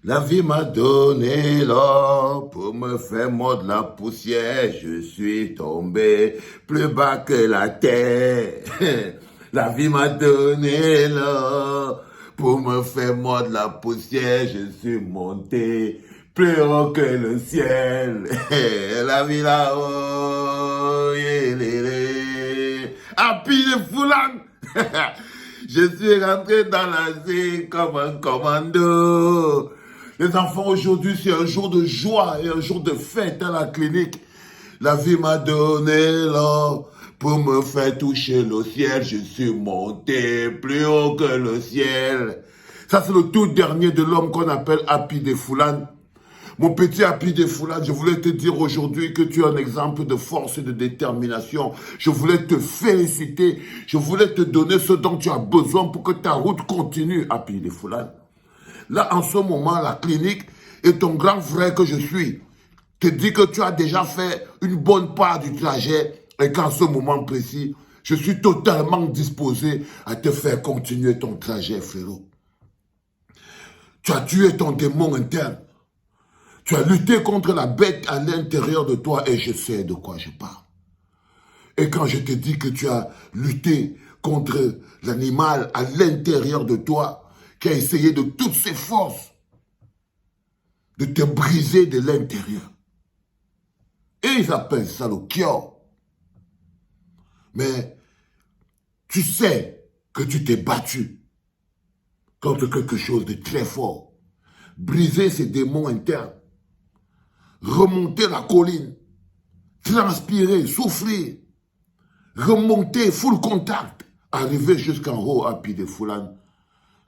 La vie m'a donné l'or pour me faire mordre la poussière. Je suis tombé plus bas que la terre. La vie m'a donné l'or pour me faire mordre la poussière. Je suis monté plus haut que le ciel. La vie là-haut, Happy de Foulan. Je suis rentré dans la vie comme un commando. Les enfants, aujourd'hui, c'est un jour de joie et un jour de fête à la clinique. La vie m'a donné l'or pour me faire toucher le ciel. Je suis monté plus haut que le ciel. Ça, c'est le tout dernier de l'homme qu'on appelle Happy de Foulan. Mon petit Happy de Foulan, je voulais te dire aujourd'hui que tu es un exemple de force et de détermination. Je voulais te féliciter. Je voulais te donner ce dont tu as besoin pour que ta route continue, Happy de Foulan. Là, en ce moment, la clinique et ton grand frère que je suis te dit que tu as déjà fait une bonne part du trajet et qu'en ce moment précis, je suis totalement disposé à te faire continuer ton trajet, frérot. Tu as tué ton démon interne. Tu as lutté contre la bête à l'intérieur de toi et je sais de quoi je parle. Et quand je te dis que tu as lutté contre l'animal à l'intérieur de toi, qui a essayé de toutes ses forces de te briser de l'intérieur. Et ils appellent ça le Kyo. Mais tu sais que tu t'es battu contre quelque chose de très fort. Briser ces démons internes. Remonter la colline. Transpirer, souffrir. Remonter, full contact. Arriver jusqu'en haut à Happy de Foulan.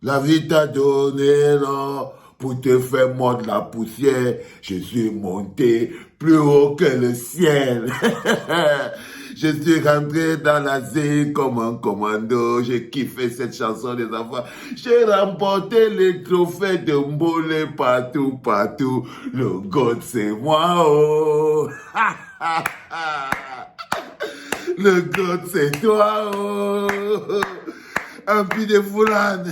La vie t'a donné l'or pour te faire mordre la poussière. Je suis monté plus haut que le ciel. Je suis rentré dans la zone comme un commando. J'ai kiffé cette chanson des enfants. J'ai remporté les trophées de Mbolé partout, partout. Le God, c'est moi, oh. Le God, c'est toi, oh. Happy de Foulan.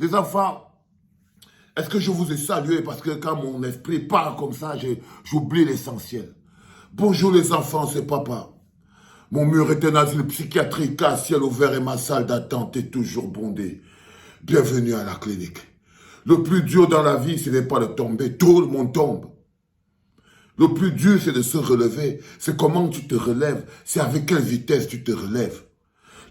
Les enfants, est-ce que je vous ai salué parce que quand mon esprit part comme ça, j'oublie l'essentiel. Bonjour les enfants, c'est papa. Mon mur est un asile psychiatrique à ciel ouvert et ma salle d'attente est toujours bondée. Bienvenue à la clinique. Le plus dur dans la vie, ce n'est pas de tomber, tout le monde tombe. Le plus dur, c'est de se relever. C'est comment tu te relèves, c'est avec quelle vitesse tu te relèves.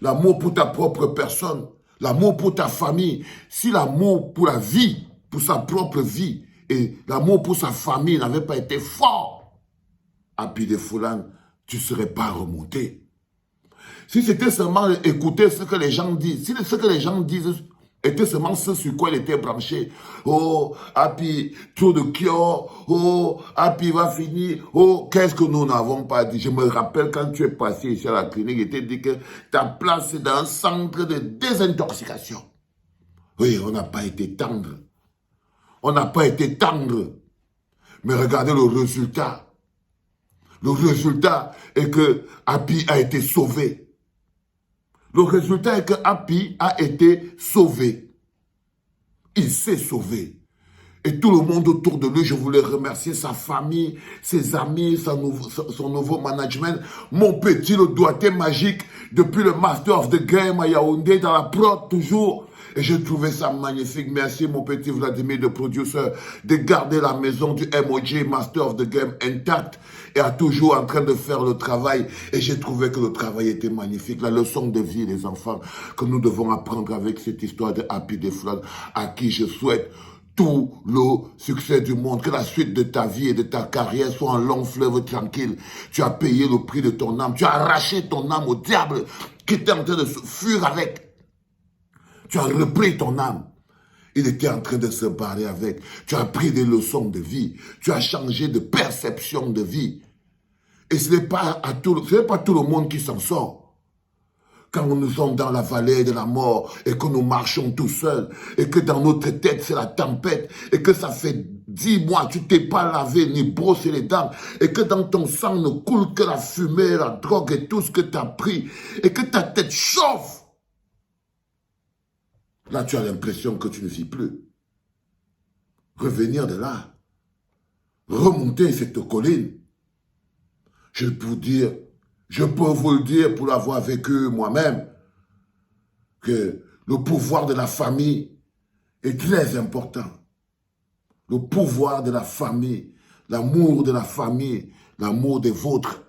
L'amour pour ta propre personne, l'amour pour ta famille, si l'amour pour la vie, pour sa propre vie, et l'amour pour sa famille n'avait pas été fort, Happy de Foulan, tu ne serais pas remonté. Si c'était seulement écouter ce que les gens disent, si ce que les gens disent était seulement ce sur quoi il était branché, oh, Happy, trop de Kyo, oh, Happy va finir, oh, qu'est-ce que nous n'avons pas dit? Je me rappelle quand tu es passé ici à la clinique, il t'a dit que ta place est dans un centre de désintoxication. Oui, on n'a pas été tendre. On n'a pas été tendre. Mais regardez le résultat. Le résultat est que Happy a été sauvé. Le résultat est que Happy a été sauvé. Il s'est sauvé. Et tout le monde autour de lui, je voulais remercier sa famille, ses amis, son nouveau management. Mon petit, le doigté magique, depuis le Master of the Game à Yaoundé, dans la prod toujours. Et j'ai trouvé ça magnifique. Merci mon petit Vladimir, le producer, de garder la maison du MOJ, Master of the Game, intacte et à toujours en train de faire le travail. Et j'ai trouvé que le travail était magnifique. La leçon de vie, les enfants, que nous devons apprendre avec cette histoire de Happy de Foulan, à qui je souhaite tout le succès du monde, que la suite de ta vie et de ta carrière soit un long fleuve tranquille. Tu as payé le prix de ton âme, tu as arraché ton âme au diable qui était en train de se fuir avec. Tu as repris ton âme. Il était en train de se barrer avec. Tu as pris des leçons de vie. Tu as changé de perception de vie. Et ce n'est pas tout le monde qui s'en sort. Quand nous sommes dans la vallée de la mort et que nous marchons tout seuls et que dans notre tête c'est la tempête et que ça fait 10 mois tu t'es pas lavé ni brossé les dents et que dans ton sang ne coule que la fumée, la drogue et tout ce que tu as pris et que ta tête chauffe. Là tu as l'impression que tu ne vis plus. revenir de là, remonter cette colline. Je peux vous le dire pour l'avoir vécu moi-même, que le pouvoir de la famille est très important. Le pouvoir de la famille, l'amour de la famille, l'amour des vôtres.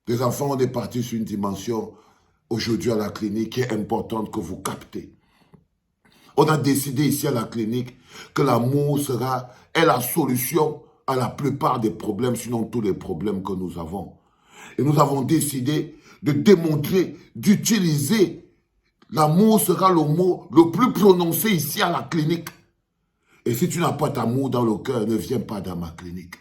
Les enfants, on est parti sur une dimension aujourd'hui à la clinique qui est importante que vous captez. On a décidé ici à la clinique que l'amour est la solution à la plupart des problèmes, sinon tous les problèmes que nous avons. Et nous avons décidé de démontrer, d'utiliser. L'amour sera le mot le plus prononcé ici à la clinique. Et si tu n'as pas d'amour dans le cœur, ne viens pas dans ma clinique.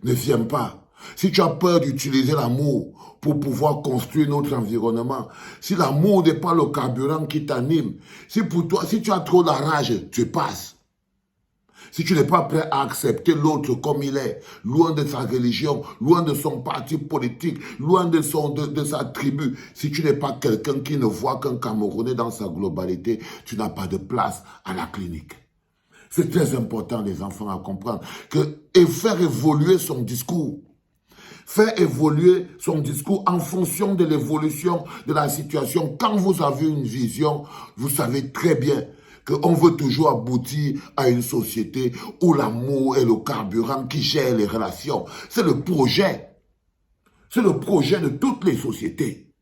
Ne viens pas. Si tu as peur d'utiliser l'amour pour pouvoir construire notre environnement, si l'amour n'est pas le carburant qui t'anime, si pour toi, si tu as trop la rage, tu passes. Si tu n'es pas prêt à accepter l'autre comme il est, loin de sa religion, loin de son parti politique, loin de sa tribu, si tu n'es pas quelqu'un qui ne voit qu'un Camerounais dans sa globalité, tu n'as pas de place à la clinique. C'est très important, les enfants, à comprendre. Et faire évoluer son discours. Faire évoluer son discours en fonction de l'évolution de la situation. Quand vous avez une vision, vous savez très bien qu'on veut toujours aboutir à une société où l'amour est le carburant qui gère les relations. C'est le projet. C'est le projet de toutes les sociétés.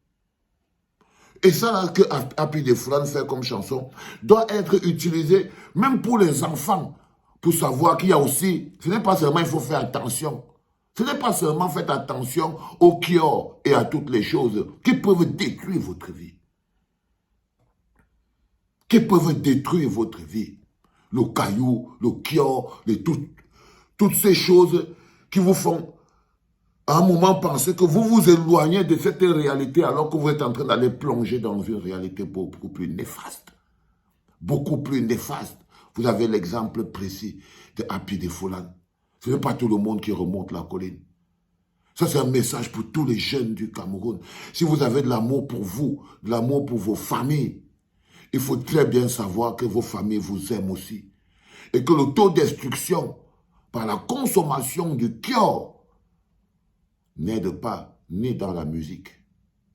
Et ça, là, que Happy de Foulane fait comme chanson, doit être utilisé même pour les enfants, pour savoir qu'il y a aussi, ce n'est pas seulement il faut faire attention, ce n'est pas seulement faire attention aux kiosques et à toutes les choses qui peuvent détruire votre vie. Qui peuvent détruire votre vie. Le caillou, le kiosque, toutes ces choses qui vous font à un moment penser que vous vous éloignez de cette réalité alors que vous êtes en train d'aller plonger dans une réalité beaucoup plus néfaste. Beaucoup plus néfaste. Vous avez l'exemple précis de Happy de Foulane. Ce n'est pas tout le monde qui remonte la colline. Ça, c'est un message pour tous les jeunes du Cameroun. Si vous avez de l'amour pour vous, de l'amour pour vos familles, il faut très bien savoir que vos familles vous aiment aussi. Et que le taux d'instruction par la consommation du kiosque n'aide pas ni dans la musique,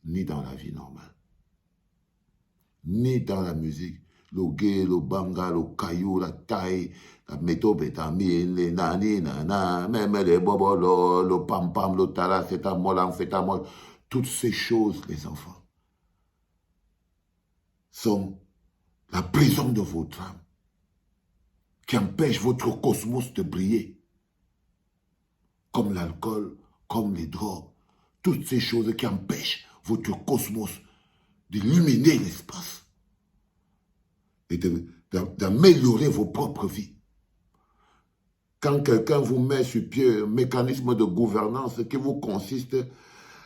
ni dans la vie normale. Ni dans la musique. Le gay, le banga, le caillou, la taille, la méthamphétamine, les nani, nana, même les bobolo, le pam-pam, le taracétamol, l'amphétamol. Toutes ces choses, les enfants, sont la prison de votre âme, qui empêche votre cosmos de briller, comme l'alcool, comme les drogues, toutes ces choses qui empêchent votre cosmos d'illuminer l'espace et d'améliorer vos propres vies. Quand quelqu'un vous met sur pied un mécanisme de gouvernance qui vous consiste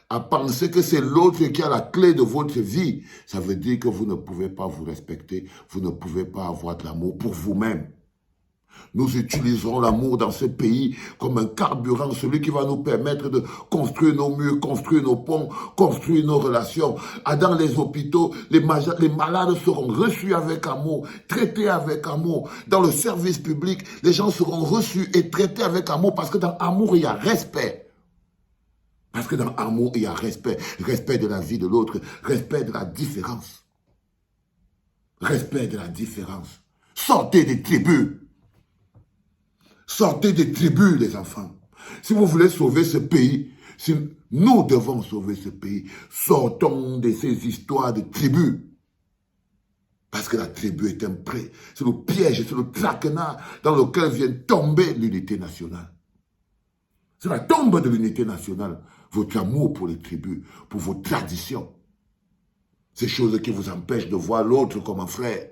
à penser que c'est l'autre qui a la clé de votre vie, ça veut dire que vous ne pouvez pas vous respecter, vous ne pouvez pas avoir de l'amour pour vous-même. Nous utiliserons l'amour dans ce pays comme un carburant, celui qui va nous permettre de construire nos murs, construire nos ponts, construire nos relations. Dans les hôpitaux, les malades seront reçus avec amour, traités avec amour. Dans le service public, les gens seront reçus et traités avec amour parce que dans amour, il y a respect. Parce que dans amour, il y a respect. Respect de la vie de l'autre, respect de la différence. Respect de la différence. Sortez des tribus. Sortez des tribus, les enfants. Si vous voulez sauver ce pays, si nous devons sauver ce pays, sortons de ces histoires de tribus. Parce que la tribu est un prêt. C'est le piège, c'est le traquenard dans lequel vient tomber l'unité nationale. C'est la tombe de l'unité nationale. Votre amour pour les tribus, pour vos traditions. Ces choses qui vous empêchent de voir l'autre comme un frère.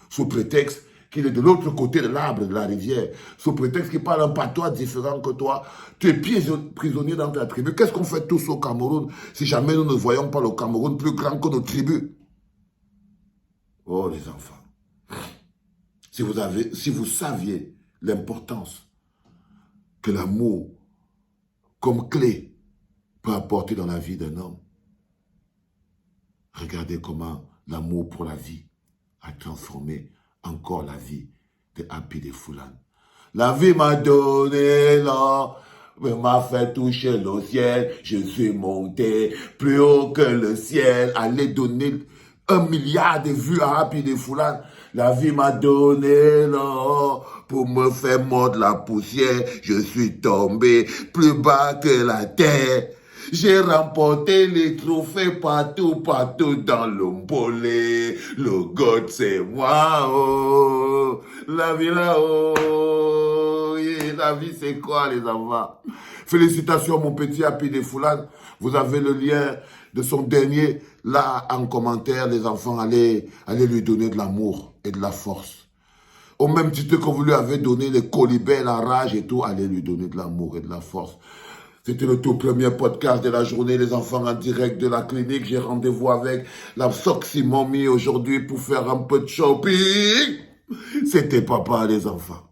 Sous prétexte qu'il est de l'autre côté de l'arbre, de la rivière, sous prétexte qu'il parle un patois différent que toi, tu es prisonnier dans ta tribu. Qu'est-ce qu'on fait tous au Cameroun si jamais nous ne voyons pas le Cameroun plus grand que nos tribus? Oh les enfants, si vous saviez l'importance que l'amour comme clé peut apporter dans la vie d'un homme, regardez comment l'amour pour la vie a transformé encore la vie de Happy de Foulan. La vie m'a donné l'or, m'a fait toucher le ciel. Je suis monté plus haut que le ciel. Allez donner 1 milliard de vues à Happy de Foulan. La vie m'a donné l'or pour me faire mordre la poussière. Je suis tombé plus bas que la terre. J'ai remporté les trophées partout, partout dans le bolé. Le God, c'est moi, oh. La vie là-haut. Yeah, la vie, c'est quoi, les enfants? Félicitations, mon petit Happy de Foulan. Vous avez le lien de son dernier. Là, en commentaire, les enfants, allez lui donner de l'amour et de la force. Au même titre que vous lui avez donné les colibets, la rage et tout, allez lui donner de l'amour et de la force. C'était le tout premier podcast de la journée, les enfants en direct de la clinique. J'ai rendez-vous avec la Soxy Mommy aujourd'hui pour faire un peu de shopping. C'était papa, les enfants.